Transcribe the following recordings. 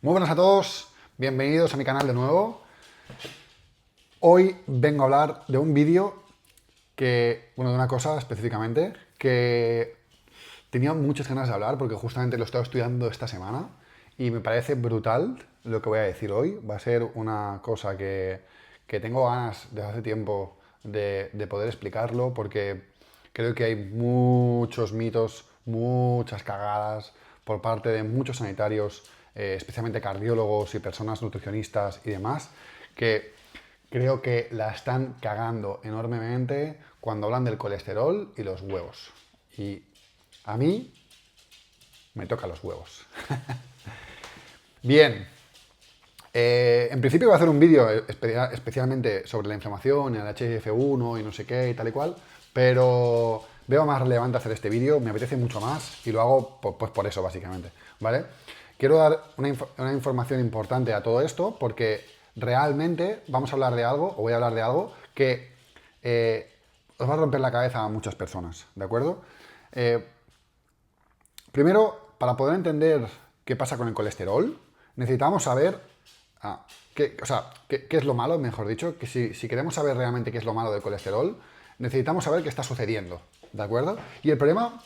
Muy buenas a todos, bienvenidos a mi canal de nuevo. Hoy vengo a hablar de un vídeo de una cosa específicamente que tenía muchas ganas de hablar porque justamente lo he estado estudiando esta semana y me parece brutal lo que voy a decir hoy. Va a ser una cosa que tengo ganas desde hace tiempo de poder explicarlo porque creo que hay muchos mitos, muchas cagadas por parte de muchos sanitarios, especialmente cardiólogos y personas nutricionistas y demás, que creo que la están cagando enormemente cuando hablan del colesterol y los huevos. Y a mí me toca los huevos. Bien, en principio voy a hacer un vídeo especialmente sobre la inflamación, el HIF1 y no sé qué y tal y cual, pero veo más relevante hacer este vídeo, me apetece mucho más y lo hago pues por eso básicamente, ¿vale? Quiero dar una información importante a todo esto porque realmente vamos a hablar de algo, o voy a hablar de algo, que os va a romper la cabeza a muchas personas, ¿de acuerdo? Eh, Primero, para poder entender qué pasa con el colesterol, necesitamos saber qué es lo malo, mejor dicho, que si queremos saber realmente qué es lo malo del colesterol, necesitamos saber qué está sucediendo, ¿de acuerdo? Y el problema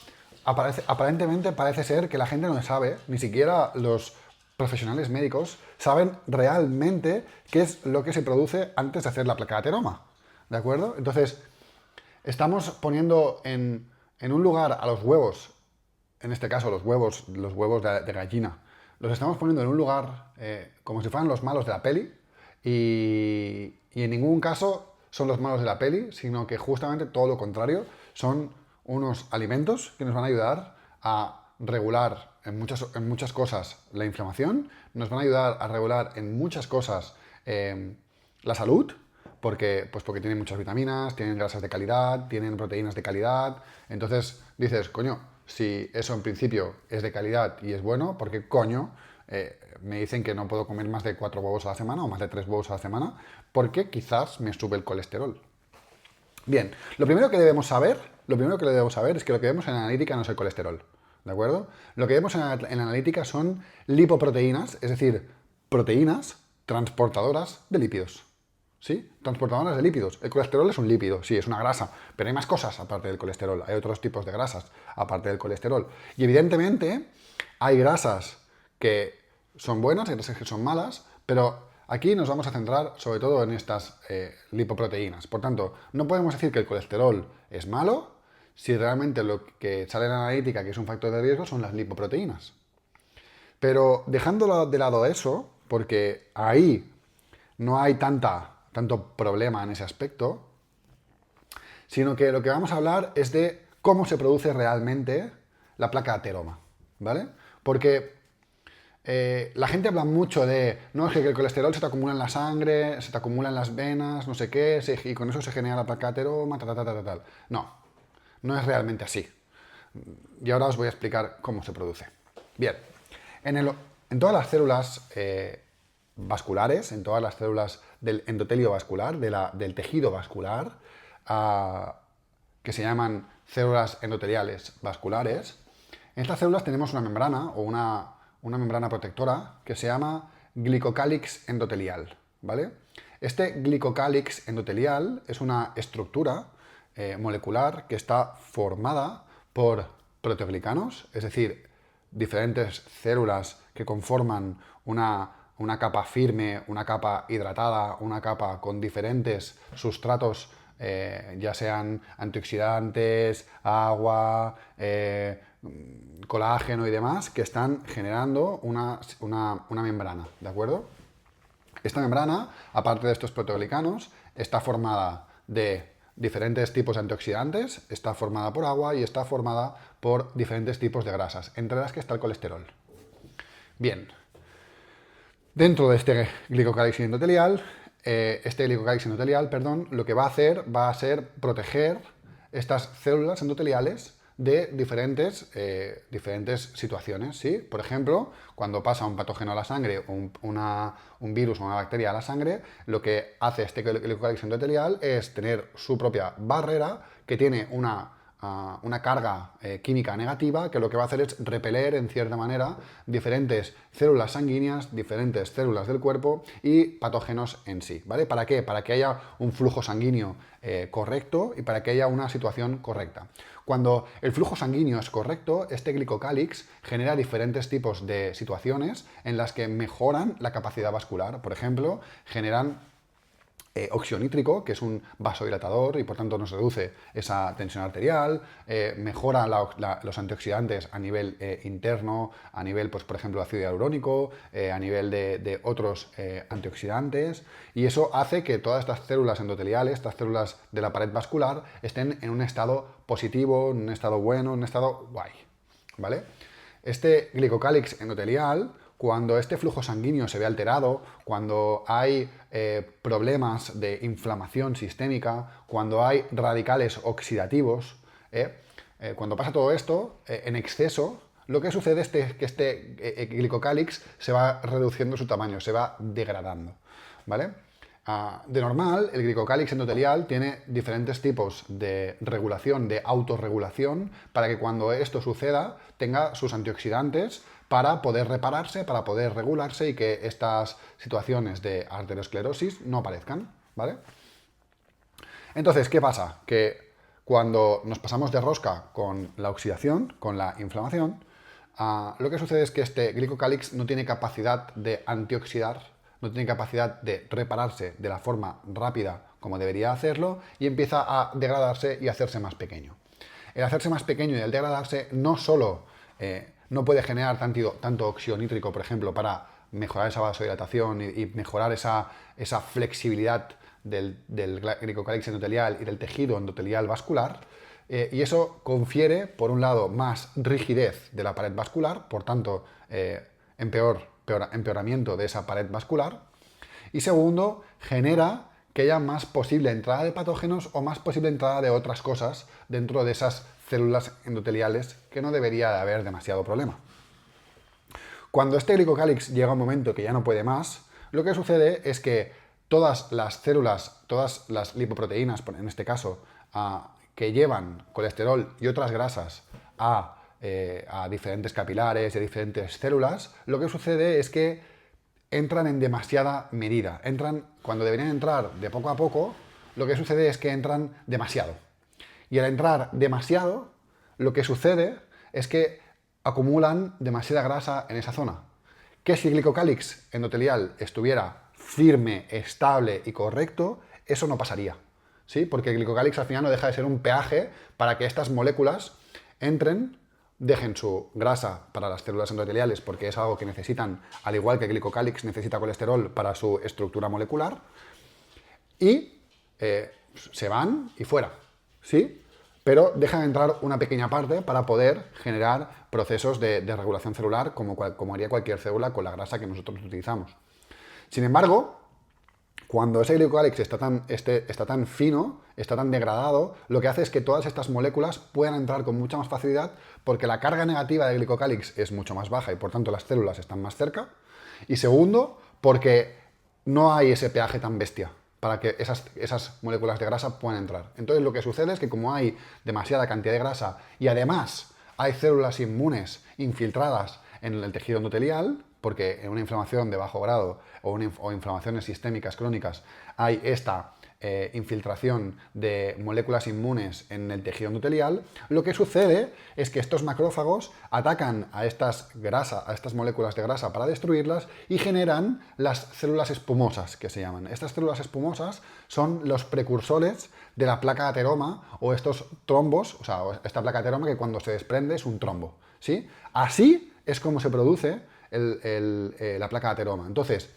aparentemente parece ser que la gente no sabe, ni siquiera los profesionales médicos saben realmente qué es lo que se produce antes de hacer la placa de ateroma, ¿de acuerdo? Entonces, estamos poniendo en un lugar a los huevos, en este caso los huevos de gallina, los estamos poniendo en un lugar como si fueran los malos de la peli y en ningún caso son los malos de la peli, sino que justamente todo lo contrario, son unos alimentos que nos van a ayudar a regular en muchas cosas la inflamación, nos van a ayudar a regular en muchas cosas la salud, porque tienen muchas vitaminas, tienen grasas de calidad, tienen proteínas de calidad. Entonces dices, coño, si eso en principio es de calidad y es bueno, ¿por qué coño me dicen que no puedo comer más de 4 huevos a la semana o más de 3 huevos a la semana? Porque quizás me sube el colesterol. Bien, lo primero que debemos saber es que lo que vemos en la analítica no es el colesterol, ¿de acuerdo? Lo que vemos en la analítica son lipoproteínas, es decir, proteínas transportadoras de lípidos. ¿Sí? Transportadoras de lípidos. El colesterol es un lípido, sí, es una grasa, pero hay más cosas aparte del colesterol, hay otros tipos de grasas aparte del colesterol. Y evidentemente hay grasas que son buenas, hay grasas que son malas, pero aquí nos vamos a centrar sobre todo en estas lipoproteínas. Por tanto, no podemos decir que el colesterol es malo si realmente lo que sale en la analítica, que es un factor de riesgo, son las lipoproteínas. Pero dejando de lado eso, porque ahí no hay tanto problema en ese aspecto, sino que lo que vamos a hablar es de cómo se produce realmente la placa de ateroma, ¿vale? Porque la gente habla mucho de, no, es que el colesterol se te acumula en la sangre, se te acumula en las venas, no sé qué, y con eso se genera la placa de ateroma, tal. No, no es realmente así. Y ahora os voy a explicar cómo se produce. Bien, en todas las células vasculares, en todas las células del endotelio vascular, del tejido vascular, ah, que se llaman células endoteliales vasculares, en estas células tenemos una membrana o una membrana protectora que se llama glicocálix endotelial, ¿vale? Este glicocálix endotelial es una estructura molecular que está formada por proteoglicanos, es decir, diferentes células que conforman una capa firme, una capa hidratada, una capa con diferentes sustratos, ya sean antioxidantes, agua, colágeno y demás, que están generando una membrana, ¿de acuerdo? Esta membrana, aparte de estos proteoglicanos, está formada de diferentes tipos de antioxidantes, está formada por agua y está formada por diferentes tipos de grasas, entre las que está el colesterol. Bien, dentro de este glicocálix endotelial, perdón, lo que va a hacer va a ser proteger estas células endoteliales de diferentes situaciones, ¿sí? Por ejemplo, cuando pasa un patógeno a la sangre, un virus o una bacteria a la sangre, lo que hace este glicocálix endotelial es tener su propia barrera que tiene una carga química negativa que lo que va a hacer es repeler, en cierta manera, diferentes células sanguíneas, diferentes células del cuerpo y patógenos en sí, ¿vale? ¿Para qué? Para que haya un flujo sanguíneo correcto y para que haya una situación correcta. Cuando el flujo sanguíneo es correcto, este glicocálix genera diferentes tipos de situaciones en las que mejoran la capacidad vascular. Por ejemplo, generan óxido nítrico, que es un vasodilatador y por tanto nos reduce esa tensión arterial, mejora los antioxidantes a nivel interno, a nivel, pues, por ejemplo, ácido hialurónico, a nivel de otros antioxidantes, y eso hace que todas estas células endoteliales, estas células de la pared vascular, estén en un estado positivo, en un estado bueno, en un estado guay, ¿vale? Este glicocálix endotelial, cuando este flujo sanguíneo se ve alterado, cuando hay problemas de inflamación sistémica, cuando hay radicales oxidativos, cuando pasa todo esto en exceso, lo que sucede es que este glicocálix se va reduciendo su tamaño, se va degradando, ¿vale? De normal, el glicocálix endotelial tiene diferentes tipos de regulación, de autorregulación, para que cuando esto suceda tenga sus antioxidantes para poder repararse, para poder regularse y que estas situaciones de arteriosclerosis no aparezcan, ¿vale? Entonces, ¿qué pasa? Que cuando nos pasamos de rosca con la oxidación, con la inflamación, lo que sucede es que este glicocálix no tiene capacidad de antioxidar, no tiene capacidad de repararse de la forma rápida como debería hacerlo y empieza a degradarse y a hacerse más pequeño. El hacerse más pequeño y el degradarse no solo no puede generar tanto óxido nítrico, por ejemplo, para mejorar esa vasodilatación y mejorar esa flexibilidad del glicocálix endotelial y del tejido endotelial vascular, y eso confiere, por un lado, más rigidez de la pared vascular, por tanto, empeoramiento de esa pared vascular, y segundo, genera que haya más posible entrada de patógenos o más posible entrada de otras cosas dentro de esas células endoteliales, que no debería de haber demasiado problema. Cuando este glicocálix llega a un momento que ya no puede más, lo que sucede es que todas las células, todas las lipoproteínas, en este caso, que llevan colesterol y otras grasas a diferentes capilares y a diferentes células, lo que sucede es que entran en demasiada medida. Entran, cuando deberían entrar de poco a poco, lo que sucede es que entran demasiado. Y al entrar demasiado, lo que sucede es que acumulan demasiada grasa en esa zona. Que si el glicocálix endotelial estuviera firme, estable y correcto, eso no pasaría, ¿sí? Porque el glicocálix al final no deja de ser un peaje para que estas moléculas entren, dejen su grasa para las células endoteliales, porque es algo que necesitan, al igual que el glicocálix necesita colesterol para su estructura molecular, y se van y fuera, ¿sí? Pero dejan entrar una pequeña parte para poder generar procesos de regulación celular como haría cualquier célula con la grasa que nosotros utilizamos. Sin embargo, cuando ese glicocálix está tan fino, está tan degradado, lo que hace es que todas estas moléculas puedan entrar con mucha más facilidad porque la carga negativa del glicocálix es mucho más baja y por tanto las células están más cerca. Y segundo, porque no hay ese peaje tan bestia para que esas moléculas de grasa puedan entrar. Entonces lo que sucede es que como hay demasiada cantidad de grasa y además hay células inmunes infiltradas en el tejido endotelial, porque en una inflamación de bajo grado o inflamaciones sistémicas crónicas hay esta infiltración de moléculas inmunes en el tejido endotelial, lo que sucede es que estos macrófagos atacan a estas moléculas de grasa para destruirlas y generan las células espumosas, que se llaman. Estas células espumosas son los precursores de la placa de ateroma o estos trombos, o sea, esta placa de ateroma que cuando se desprende es un trombo, ¿sí? Así es como se produce la placa de ateroma. Entonces,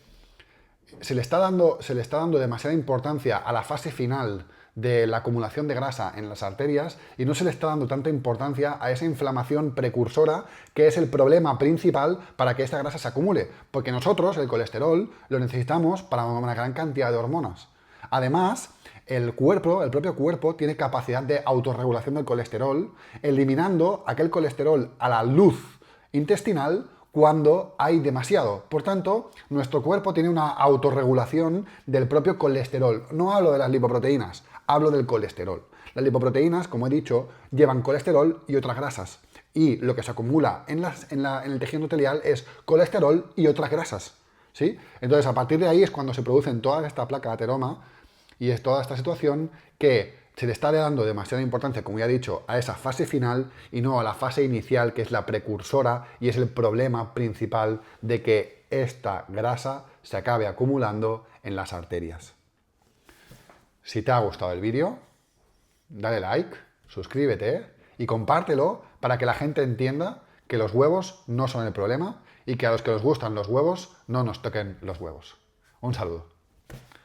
se le está dando demasiada importancia a la fase final de la acumulación de grasa en las arterias y no se le está dando tanta importancia a esa inflamación precursora que es el problema principal para que esta grasa se acumule, porque nosotros, el colesterol, lo necesitamos para una gran cantidad de hormonas. Además, el propio cuerpo, tiene capacidad de autorregulación del colesterol, eliminando aquel colesterol a la luz intestinal cuando hay demasiado. Por tanto, nuestro cuerpo tiene una autorregulación del propio colesterol. No hablo de las lipoproteínas, hablo del colesterol. Las lipoproteínas, como he dicho, llevan colesterol y otras grasas. Y lo que se acumula en el tejido endotelial es colesterol y otras grasas. ¿Sí? Entonces, a partir de ahí es cuando se producen toda esta placa de ateroma y es toda esta situación que se le está dando demasiada importancia, como ya he dicho, a esa fase final y no a la fase inicial, que es la precursora y es el problema principal de que esta grasa se acabe acumulando en las arterias. Si te ha gustado el vídeo, dale like, suscríbete y compártelo para que la gente entienda que los huevos no son el problema y que a los que les gustan los huevos no nos toquen los huevos. Un saludo.